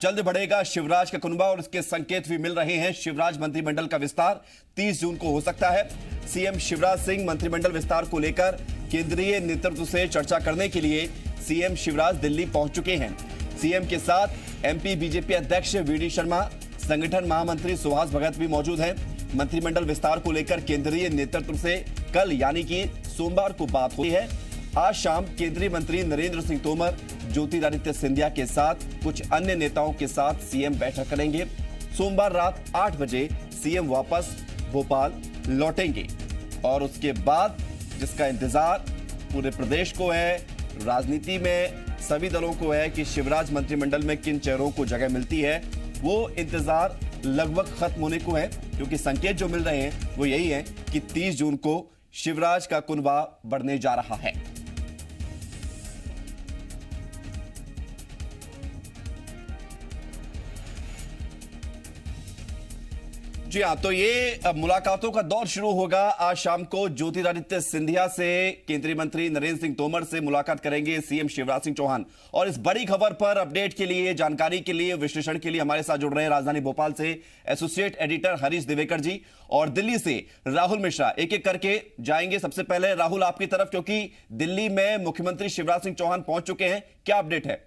जल्द बढ़ेगा शिवराज का कुनबा और इसके संकेत भी मिल रहे हैं। शिवराज मंत्रिमंडल का विस्तार 30 जून को हो सकता है। सीएम शिवराज सिंह मंत्रिमंडल विस्तार को लेकर केंद्रीय नेतृत्व से चर्चा करने के लिए सीएम शिवराज दिल्ली पहुंच चुके हैं। सीएम के साथ एमपी बीजेपी अध्यक्ष वीडी शर्मा, संगठन महामंत्री सुहास भगत भी मौजूद हैं। मंत्रिमंडल विस्तार को लेकर केंद्रीय नेतृत्व से कल यानी कि सोमवार को बात हुई है। आज शाम केंद्रीय मंत्री नरेंद्र सिंह तोमर, ज्योतिरादित्य सिंधिया के साथ कुछ अन्य नेताओं के साथ सीएम बैठक करेंगे। सोमवार रात 8 बजे सीएम वापस भोपाल लौटेंगे और उसके बाद जिसका इंतजार पूरे प्रदेश को है, राजनीति में सभी दलों को है कि शिवराज मंत्रिमंडल में किन चेहरों को जगह मिलती है, वो इंतजार लगभग खत्म होने को है, क्योंकि संकेत जो मिल रहे हैं वो यही है कि 30 जून को शिवराज का कुनबा बढ़ने जा रहा है। जी हाँ, तो ये मुलाकातों का दौर शुरू होगा। आज शाम को ज्योतिरादित्य सिंधिया से केंद्रीय मंत्री नरेंद्र सिंह तोमर से मुलाकात करेंगे सीएम शिवराज सिंह चौहान। और इस बड़ी खबर पर अपडेट के लिए, जानकारी के लिए, विश्लेषण के लिए हमारे साथ जुड़ रहे हैं राजधानी भोपाल से एसोसिएट एडिटर हरीश दिवेकर जी और दिल्ली से राहुल मिश्रा। एक एक करके जाएंगे। सबसे पहले राहुल आपकी तरफ, क्योंकि दिल्ली में मुख्यमंत्री शिवराज सिंह चौहान पहुंच चुके हैं, क्या अपडेट है?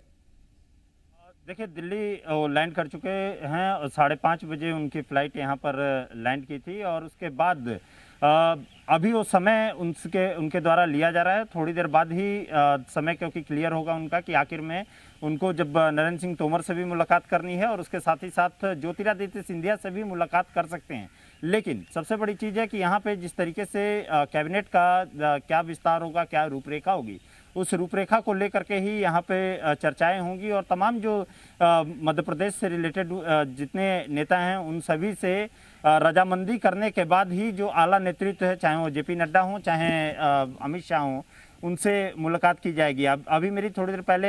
देखिए, दिल्ली लैंड कर चुके हैं और 5:30 बजे उनकी फ़्लाइट यहाँ पर लैंड की थी और उसके बाद अभी वो समय उनके द्वारा लिया जा रहा है। थोड़ी देर बाद ही समय क्योंकि क्लियर होगा उनका कि आखिर में उनको जब नरेंद्र सिंह तोमर से भी मुलाकात करनी है और उसके साथ ही साथ ज्योतिरादित्य सिंधिया से भी मुलाकात कर सकते हैं। लेकिन सबसे बड़ी चीज़ है कि यहाँ पे जिस तरीके से कैबिनेट का क्या विस्तार होगा, क्या रूपरेखा होगी, उस रूपरेखा को लेकर के ही यहाँ पे चर्चाएं होंगी और तमाम जो मध्य प्रदेश से रिलेटेड जितने नेता हैं उन सभी से रजामंदी करने के बाद ही जो आला नेतृत्व है, चाहे वो जेपी नड्डा हो, चाहे अमित शाह हो, उनसे मुलाकात की जाएगी। अब अभी मेरी थोड़ी देर पहले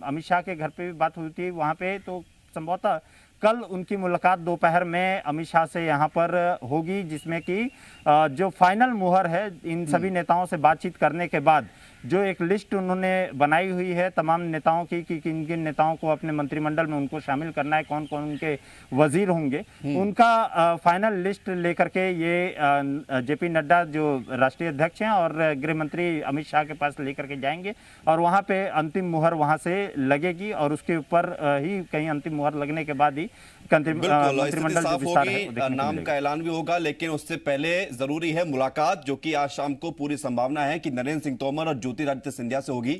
अमित शाह के घर पे भी बात हुई थी, वहाँ पे तो संभवतः कल उनकी मुलाकात दोपहर में अमित शाह से यहाँ पर होगी, जिसमें कि जो फाइनल मुहर है इन सभी नेताओं से बातचीत करने के बाद जो एक लिस्ट उन्होंने बनाई हुई है तमाम नेताओं की कि किन किन नेताओं को अपने मंत्रिमंडल में उनको शामिल करना है, कौन कौन उनके वजीर होंगे, उनका फाइनल लिस्ट लेकर के ये जेपी नड्डा जो राष्ट्रीय अध्यक्ष हैं और गृह मंत्री अमित शाह के पास लेकर के जाएंगे और वहाँ पे अंतिम मुहर वहाँ से लगेगी और उसके ऊपर ही कहीं अंतिम मुहर लगने के बाद ही मंत्रिमंडल जो विस्तार है नाम का ऐलान भी होगा। लेकिन उससे पहले जरूरी है मुलाकात, जो कि आज शाम को पूरी संभावना है कि नरेंद्र सिंह तोमर और ज्योतिरादित्य सिंधिया से होगी।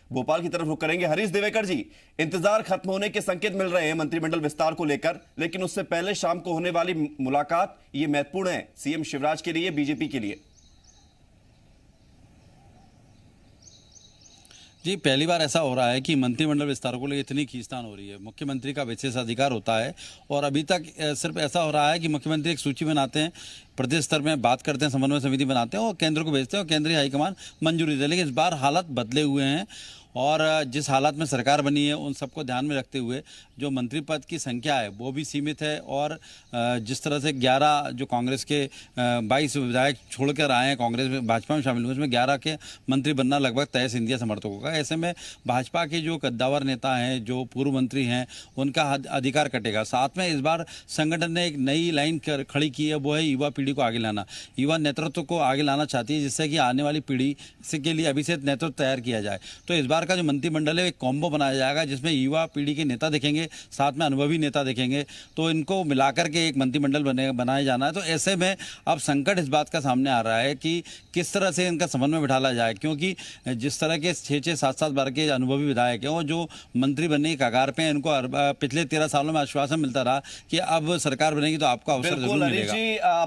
भोपाल की तरफ रुख करेंगे। हरीश दिवेकर जी, इंतजार खत्म होने के संकेत मिल रहे हैं मंत्रिमंडल विस्तार को लेकर, लेकिन उससे पहले शाम को होने वाली मुलाकात ये महत्वपूर्ण है सीएम शिवराज के लिए, बीजेपी के लिए। जी, पहली बार ऐसा हो रहा है कि मंत्रिमंडल विस्तार को लेकर इतनी खींचतान हो रही है। मुख्यमंत्री का विशेष अधिकार होता है और अभी तक सिर्फ ऐसा हो रहा है कि मुख्यमंत्री एक सूची बनाते हैं, प्रदेश स्तर में बात करते हैं, समन्वय समिति बनाते हैं और केंद्र को भेजते हैं और केंद्रीय हाईकमान मंजूरी देते हैं। लेकिन इस बार हालात बदले हुए हैं और जिस हालात में सरकार बनी है उन सबको ध्यान में रखते हुए जो मंत्री पद की संख्या है वो भी सीमित है और जिस तरह से 11 जो कांग्रेस के 22 विधायक छोड़कर आए हैं, कांग्रेस में भाजपा में शामिल हुए, उसमें 11 के मंत्री बनना लगभग तय सिंधिया समर्थकों का। ऐसे में भाजपा के जो कद्दावर नेता हैं, जो पूर्व मंत्री हैं, उनका अधिकार कटेगा। साथ में इस बार संगठन ने एक नई लाइन खड़ी की है, वो है युवा पीढ़ी को आगे लाना। युवा नेतृत्व को आगे लाना चाहती है जिससे कि आने वाली पीढ़ी के लिए अभी से नेतृत्व तैयार किया जाए। तो इस बार का जो मंत्रिमंडल है एक कॉम्बो बनाया जाएगा जिसमें युवा पीढ़ी के नेता देखेंगे, साथ में अनुभवी नेता देखेंगे, तो इनको मिलाकर के एक मंत्रिमंडल बनाया जाना है। तो ऐसे में अब संकट इस बात का सामने आ रहा है कि किस तरह से इनका समन्वय बिठाला जाए, क्योंकि जिस तरह के 6-6, 7-7 बार के अनुभवी विधायक हैं वो जो मंत्री बनने की कगार पे हैं, इनको पिछले 13 सालों में आश्वासन मिलता रहा कि अब सरकार बनेगी तो आपको अवसर जरूर मिलेगा।